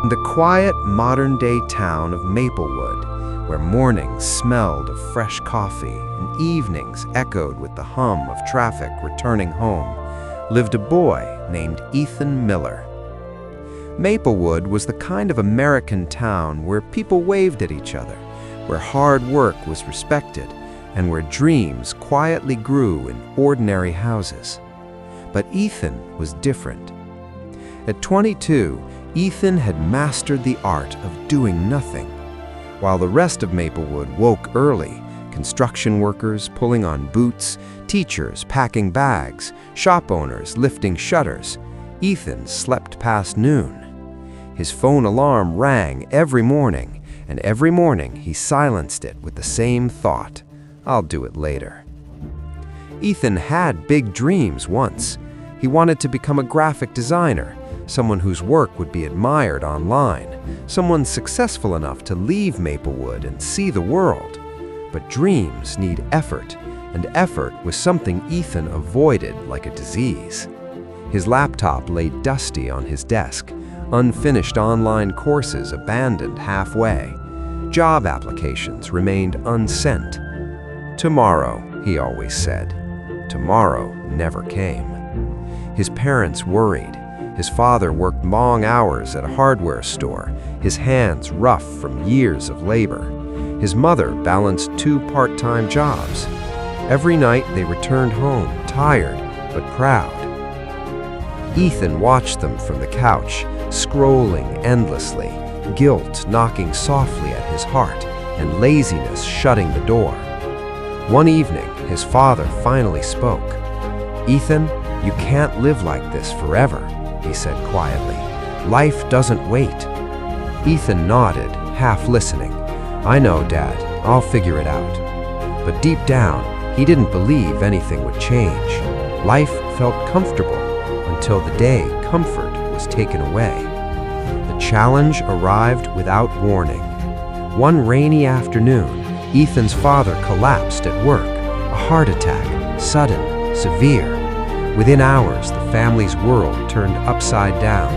In the quiet, modern-day town of Maplewood, where mornings smelled of fresh coffee and evenings echoed with the hum of traffic returning home, lived a boy named Ethan Miller. Maplewood was the kind of American town where people waved at each other, where hard work was respected, and where dreams quietly grew in ordinary houses. But Ethan was different. At 22, Ethan had mastered the art of doing nothing. While the rest of Maplewood woke early, construction workers pulling on boots, teachers packing bags, shop owners lifting shutters, Ethan slept past noon. His phone alarm rang every morning, and every morning he silenced it with the same thought: I'll do it later. Ethan had big dreams once. He wanted to become a graphic designer, someone whose work would be admired online, someone successful enough to leave Maplewood and see the world. But dreams need effort, and effort was something Ethan avoided like a disease. His laptop lay dusty on his desk, unfinished online courses abandoned halfway. Job applications remained unsent. Tomorrow, he always said. Tomorrow never came. His parents worried. His father worked long hours at a hardware store, his hands rough from years of labor. His mother balanced 2 part-time jobs. Every night they returned home, tired but proud. Ethan watched them from the couch, scrolling endlessly, guilt knocking softly at his heart, and laziness shutting the door. One evening, his father finally spoke. "Ethan, you can't live like this forever," he said quietly. "Life doesn't wait." Ethan nodded, half listening. "I know, Dad. I'll figure it out." But deep down, he didn't believe anything would change. Life felt comfortable until the day comfort was taken away. The challenge arrived without warning. One rainy afternoon, Ethan's father collapsed at work. A heart attack, sudden, severe. Within hours, the family's world turned upside down.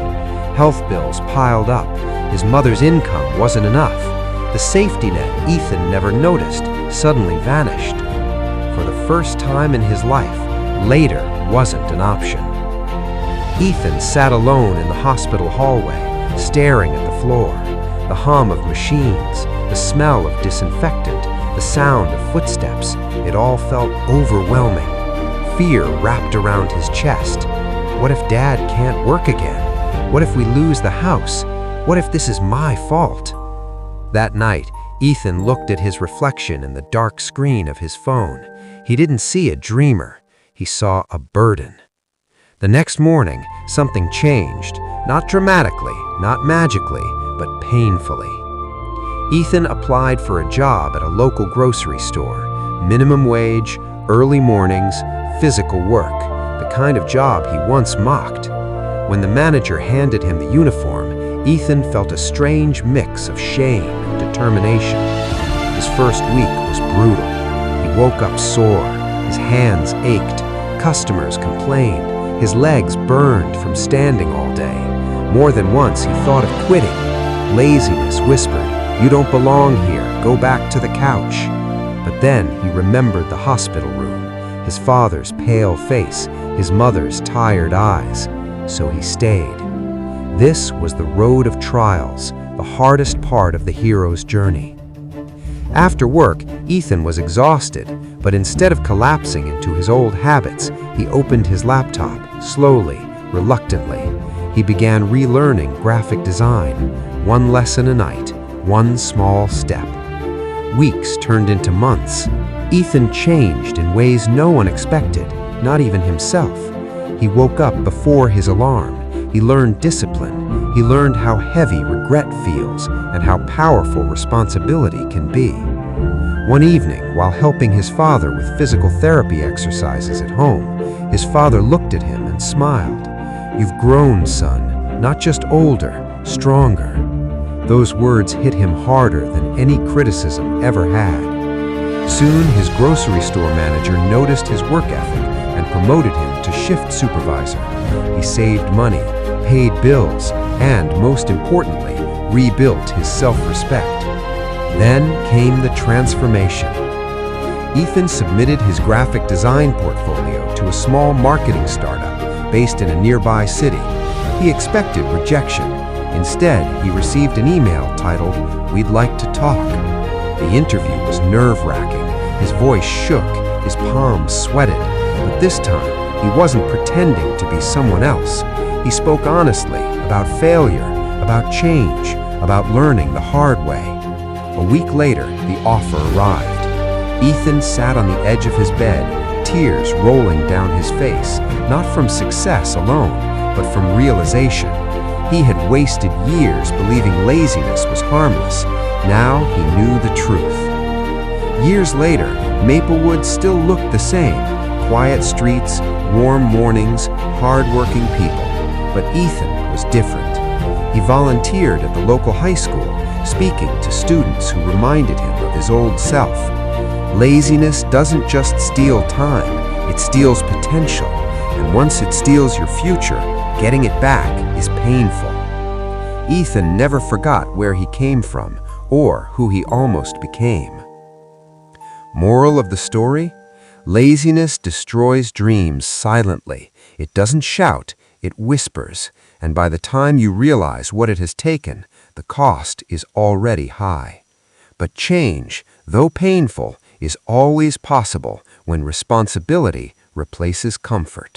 Health bills piled up. His mother's income wasn't enough. The safety net Ethan never noticed suddenly vanished. For the first time in his life, later wasn't an option. Ethan sat alone in the hospital hallway, staring at the floor. The hum of machines, the smell of disinfectant, the sound of footsteps, it all felt overwhelming. Fear wrapped around his chest. What if Dad can't work again? What if we lose the house? What if this is my fault? That night, Ethan looked at his reflection in the dark screen of his phone. He didn't see a dreamer. He saw a burden. The next morning, something changed. Not dramatically, not magically, but painfully. Ethan applied for a job at a local grocery store. Minimum wage, early mornings, physical work, the kind of job he once mocked. When the manager handed him the uniform, Ethan felt a strange mix of shame and determination. His first week was brutal. He woke up sore, his hands ached, customers complained, his legs burned from standing all day. More than once he thought of quitting. Laziness whispered, "You don't belong here, go back to the couch." But then he remembered the hospital room, his father's pale face, his mother's tired eyes. So he stayed. This was the road of trials, the hardest part of the hero's journey. After work, Ethan was exhausted, but instead of collapsing into his old habits, he opened his laptop, slowly, reluctantly. He began relearning graphic design, one lesson a night, one small step. Weeks turned into months. Ethan changed in ways no one expected, not even himself. He woke up before his alarm. He learned discipline. He learned how heavy regret feels and how powerful responsibility can be. One evening, while helping his father with physical therapy exercises at home, his father looked at him and smiled. "You've grown, son, not just older, stronger." Those words hit him harder than any criticism ever had. Soon, his grocery store manager noticed his work ethic and promoted him to shift supervisor. He saved money, paid bills, and, most importantly, rebuilt his self-respect. Then came the transformation. Ethan submitted his graphic design portfolio to a small marketing startup based in a nearby city. He expected rejection. Instead, he received an email titled, "We'd like to talk." The interview was nerve-wracking. His voice shook, his palms sweated. But this time, he wasn't pretending to be someone else. He spoke honestly about failure, about change, about learning the hard way. A week later, the offer arrived. Ethan sat on the edge of his bed, tears rolling down his face, not from success alone, but from realization. He had wasted years believing laziness was harmless. Now he knew the truth. Years later, Maplewood still looked the same. Quiet streets, warm mornings, hard-working people. But Ethan was different. He volunteered at the local high school, speaking to students who reminded him of his old self. Laziness doesn't just steal time, it steals potential. And once it steals your future, getting it back is painful. Ethan never forgot where he came from or who he almost became. Moral of the story? Laziness destroys dreams silently. It doesn't shout, it whispers. And by the time you realize what it has taken, the cost is already high. But change, though painful, is always possible when responsibility replaces comfort.